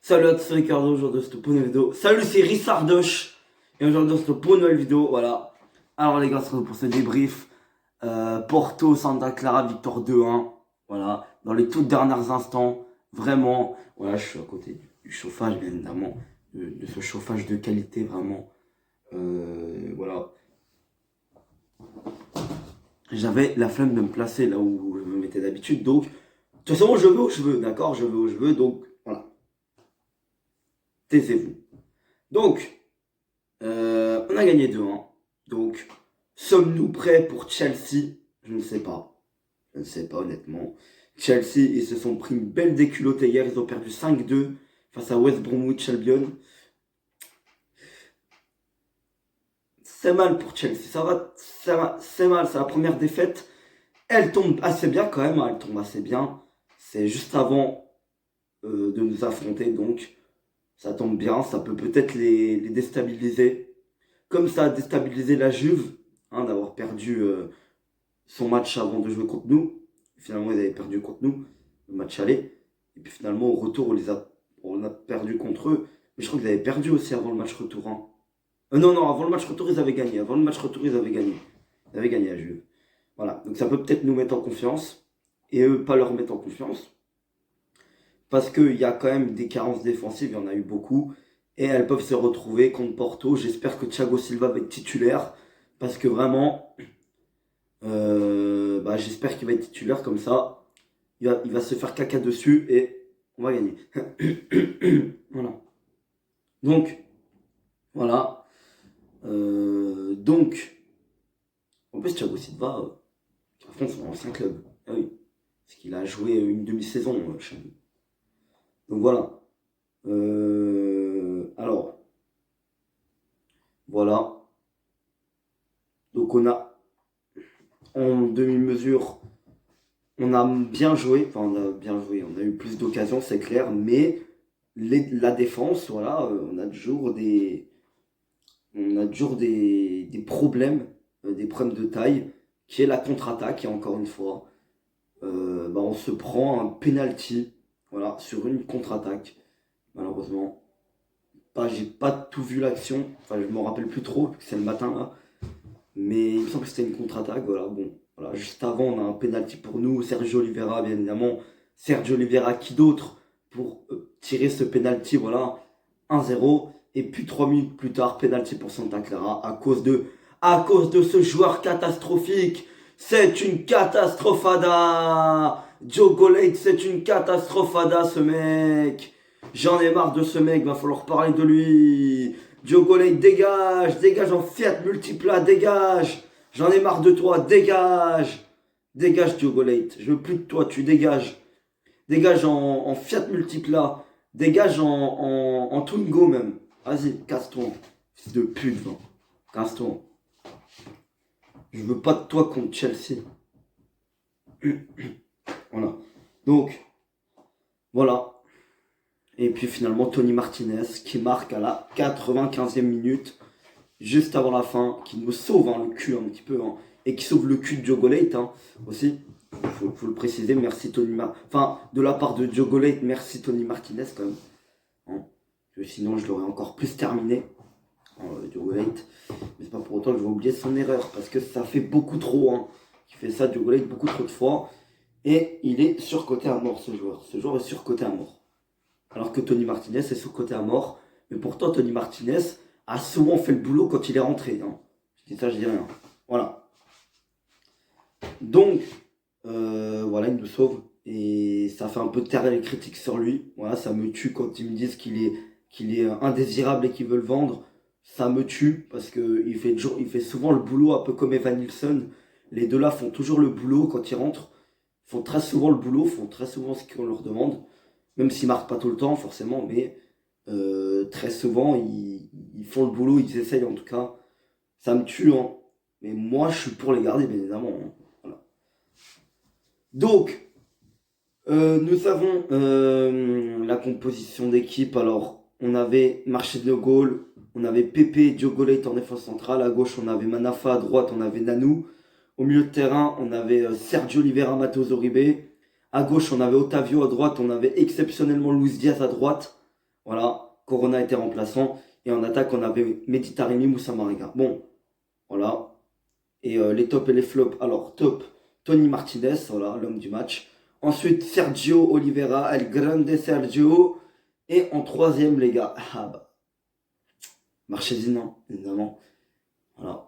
Salut à tous, c'est Ricardo, aujourd'hui c'est pour une nouvelle vidéo. Salut, c'est Rissardoche. Et aujourd'hui c'est pour une nouvelle vidéo, voilà. Alors les gars, c'est pour ce débrief. Porto, Santa Clara, victoire 2-1. Voilà, dans les toutes derniers instants. Vraiment, voilà, je suis à côté du chauffage, bien évidemment. De ce chauffage de qualité, vraiment. Voilà. J'avais la flemme de me placer là où je me mettais d'habitude. Donc, de toute façon, je vais où je veux, d'accord? Je vais où je veux, donc voilà. Taisez-vous. Donc, on a gagné 2-1. Donc, sommes-nous prêts pour Chelsea? Je ne sais pas. Je ne sais pas, honnêtement. Chelsea, ils se sont pris une belle déculottée hier. Ils ont perdu 5-2 face à West Bromwich Albion. C'est mal pour Chelsea. C'est mal. C'est la première défaite. Elle tombe assez bien quand même. Elle tombe assez bien. C'est juste avant de nous affronter. Donc, ça tombe bien. Ça peut peut-être les déstabiliser. Comme ça a déstabilisé la Juve, d'avoir perdu son match avant de jouer contre nous. Finalement, ils avaient perdu contre nous, le match aller. Et puis finalement, au retour, on a perdu contre eux. Mais je crois qu'ils avaient perdu aussi avant le match retour. Non, avant le match retour, ils avaient gagné. Avant le match retour, ils avaient gagné. Ils avaient gagné à Juve. Voilà, donc ça peut peut-être nous mettre en confiance. Et eux, pas leur mettre en confiance. Parce qu'il y a quand même des carences défensives, il y en a eu beaucoup. Et elles peuvent se retrouver contre Porto. J'espère que Thiago Silva va être titulaire. Parce que vraiment, j'espère qu'il va être titulaire comme ça. Il va se faire caca dessus et on va gagner. Voilà. Donc, voilà. En plus, Thiago Silva, à fond, son ancien club. Ah oui. Parce qu'il a joué une demi-saison chez nous. Donc voilà. Alors, voilà. Donc on a en demi-mesure, on a bien joué, on a eu plus d'occasions, c'est clair, mais la défense, voilà, on a toujours des problèmes, des problèmes de taille, qui est la contre-attaque, et encore une fois, on se prend un penalty, voilà, sur une contre-attaque, malheureusement. J'ai pas tout vu l'action, enfin je m'en rappelle plus trop, vu que c'est le matin là. Mais il me semble que c'était une contre-attaque, voilà, bon. Voilà, juste avant, on a un penalty pour nous, Sergio Oliveira, bien évidemment. Sergio Oliveira, qui d'autre pour tirer ce penalty, voilà, 1-0. Et puis 3 minutes plus tard, penalty pour Santa Clara, à cause de ce joueur catastrophique. C'est une catastrophada. Diogo Leite, c'est une catastrophada, ce mec. J'en ai marre de ce mec, va falloir parler de lui. Diogo Leite, dégage en Fiat Multipla, dégage. J'en ai marre de toi, dégage. Dégage Diogo Leite, je veux plus de toi, tu dégages. Dégage en Fiat Multipla, dégage en Twingo même. Vas-y, casse-toi, fils de pute, va. Casse-toi. Je veux pas de toi contre Chelsea. Voilà. Donc, voilà. Et puis finalement, Tony Martinez qui marque à la 95e minute, juste avant la fin, qui nous sauve le cul un petit peu, et qui sauve le cul de Diogo Leite aussi. Faut le préciser, merci de la part de Diogo Leite, merci Tony Martinez quand même. Sinon, je l'aurais encore plus terminé, Diogo Leite. Mais c'est pas pour autant que je vais oublier son erreur, parce que ça fait beaucoup trop. Il fait ça, Diogo Leite, beaucoup trop de fois. Et il est surcoté à mort, ce joueur. Ce joueur est surcoté à mort. Alors que Tony Martinez est sous-coté à mort. Mais pourtant, Tony Martinez a souvent fait le boulot quand il est rentré. Je dis ça, je dis rien. Voilà. Donc, voilà, il nous sauve. Et ça fait un peu taire les critiques sur lui. Voilà, ça me tue quand ils me disent qu'il est indésirable et qu'ils veulent vendre. Ça me tue parce qu'il fait souvent le boulot, un peu comme Evan Nilsson. Les deux là font toujours le boulot quand ils rentrent. Ils font très souvent le boulot, font très souvent ce qu'on leur demande. Même s'ils marquent pas tout le temps, forcément, mais très souvent, ils font le boulot, ils essayent en tout cas. Ça me tue, mais moi, je suis pour les garder, bien évidemment. Voilà. Donc, nous avons la composition d'équipe. Alors, on avait Marché de Gaulle, on avait Pepe, Diogo Leite en défense centrale. À gauche, on avait Manafa. À droite, on avait Nanou. Au milieu de terrain, on avait Sergio Oliveira, Matheus Uribe. À gauche, on avait Otavio. À droite, on avait exceptionnellement Luis Diaz à droite. Voilà, Corona était remplaçant. Et en attaque, on avait Mehdi Taremi, Moussa Marega. Bon, voilà. Et les tops et les flops. Alors, top, Tony Martinez, voilà, l'homme du match. Ensuite, Sergio Oliveira, El Grande Sergio. Et en troisième, les gars, ah bah, Marchesino, évidemment. Voilà.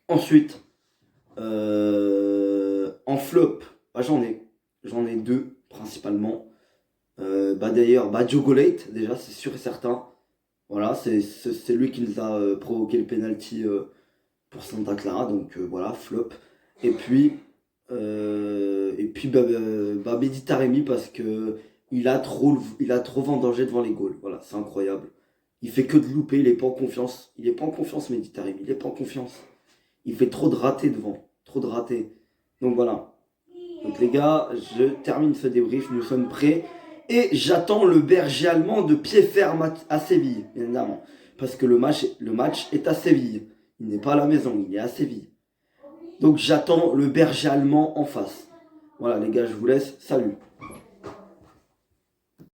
Ensuite, en flop, bah, j'en ai deux principalement. D'ailleurs, Diogo Leite, déjà, c'est sûr et certain. Voilà, c'est lui qui nous a provoqué le penalty pour Santa Clara, donc voilà, flop. Et puis Mehdi Taremi parce que il a trop vendangé devant les goals. Voilà, c'est incroyable. Il fait que de louper, il est pas en confiance. Il est pas en confiance, Mehdi Taremi, il est pas en confiance. Il fait trop de ratés devant, trop de ratés. Donc voilà. Donc les gars, je termine ce débrief, nous sommes prêts. Et j'attends le berger allemand de pied ferme à Séville, évidemment. Parce que le match est à Séville. Il n'est pas à la maison, il est à Séville. Donc j'attends le berger allemand en face. Voilà les gars, je vous laisse. Salut.